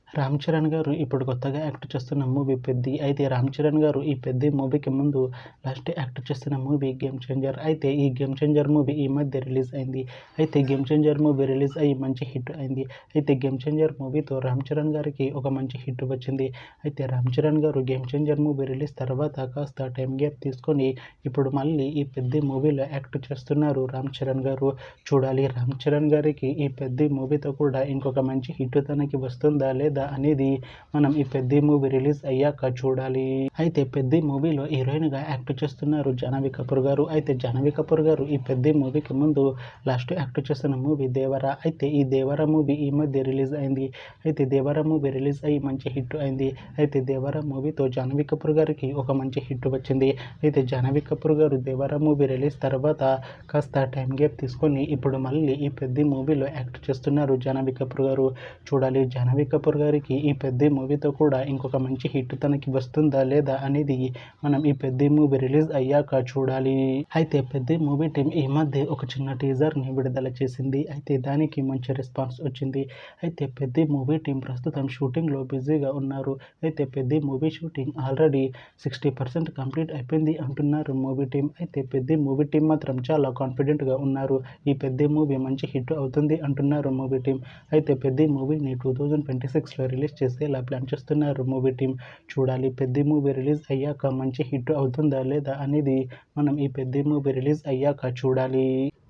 రామ్ చరణ్ గారు ఇప్పుడు కొత్తగా యాక్ట్ చేస్తున్న మూవీ 'పెద్ది'. అయితే రామ్ చరణ్ గారు ఈ 'పెద్ది' మూవీకి ముందు లాస్ట్ యాక్ట్ చేస్తున్న మూవీ 'గేమ్ చేంజర్'. అయితే ఈ 'గేమ్ చేంజర్' మూవీ ఈ మధ్య రిలీజ్ అయింది. అయితే 'గేమ్ చేంజర్' మూవీ రిలీజ్ అయ్యి మంచి హిట్ అయింది. అయితే 'గేమ్ చేంజర్' మూవీతో రామ్ చరణ్ గారికి ఒక మంచి హిట్ వచ్చింది. అయితే రామ్ చరణ్ గారు 'గేమ్ చేంజర్' మూవీ రిలీజ్ తర్వాత కాస్త టైం గ్యాప్ తీసుకొని ఇప్పుడు మళ్ళీ ఈ 'పెద్ది' మూవీలో యాక్ట్ చేస్తున్నారు రామ్ చరణ్ గారు. చూడాలి రామ్ చరణ్ గారికి ఈ 'పెద్ది' మూవీతో కూడా ఇంకొక మంచి హిట్ తనకి వస్తుందా లేదా అనేది మనం ఈ 'పెద్ది' మూవీ రిలీజ్ అయ్యాక చూడాలి. అయితే 'పెద్ది' మూవీలో హీరోయిన్గా యాక్ట్ చేస్తున్నారు జాహ్నవి కపూర్ గారు. అయితే జాహ్నవి కపూర్ గారు ఈ 'పెద్ది' మూవీకి ముందు లాస్ట్ యాక్ట్ చేస్తున్న మూవీ 'దేవర'. అయితే ఈ 'దేవర' మూవీ ఈ మధ్య రిలీజ్ అయింది. అయితే 'దేవర' మూవీ రిలీజ్ అయ్యి మంచి హిట్ అయింది. అయితే 'దేవర' మూవీతో జాహ్నవి కపూర్ గారికి ఒక మంచి హిట్ వచ్చింది. అయితే జాహ్నవి కపూర్ గారు 'దేవర' మూవీ రిలీజ్ తర్వాత కాస్త టైం గ్యాప్ తీసుకొని ఇప్పుడు మళ్ళీ ఈ 'పెద్ది' మూవీలో యాక్ట్ చేస్తున్నారు జాహ్నవి కపూర్ గారు. చూడాలి జాహ్నవి కపూర్ గారికి ఈ 'పెద్ది' మూవీతో కూడా ఇంకొక మంచి హిట్ తనకి వస్తుందా లేదా అనేది మనం ఈ 'పెద్ది' మూవీ రిలీజ్ అయ్యాక చూడాలి. అయితే 'పెద్ది' మూవీ టీం ఈ మధ్య ఒక చిన్న టీజర్ని విడుదల చేసింది. అయితే దానికి మంచి రెస్పాన్స్ వచ్చింది. అయితే 'పెద్ది' మూవీ టీం ప్రస్తుతం షూటింగ్లో బిజీగా ఉన్నారు. అయితే 'Peddi' movie shooting already 60% complete అయిపోయింది అంటున్నారు మూవీ టీం. అయితే 'పెద్ది' మూవీ టీం మాత్రం చాలా కాన్ఫిడెంట్గా ఉన్నారు. ఈ 'పెద్ది' మూవీ మంచి హిట్ అవుతుంది అంటున్నారు మూవీ టీం. అయితే 'పెద్ది' మూవీని 2026లో రిలీజ్ చేసేలా ప్లాన్ చేస్తున్నారు మూవీ టీం. చూడాలి 'పెద్ది' మూవీ రిలీజ్ అయ్యాక మంచి హిట్ అవుతుందా లేదా అనేది మనం ఈ 'పెద్ది' మూవీ రిలీజ్ అయ్యాక చూడాలి.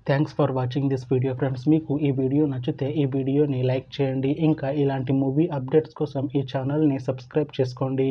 Thanks for watching this video friends. మీకు ఈ వీడియో నచ్చితే ఈ వీడియోని లైక్ చేయండి. ఇంకా ఇలాంటి మూవీ అప్డేట్స్ కోసం ఈ ఛానల్ని సబ్స్క్రైబ్ చేసుకోండి.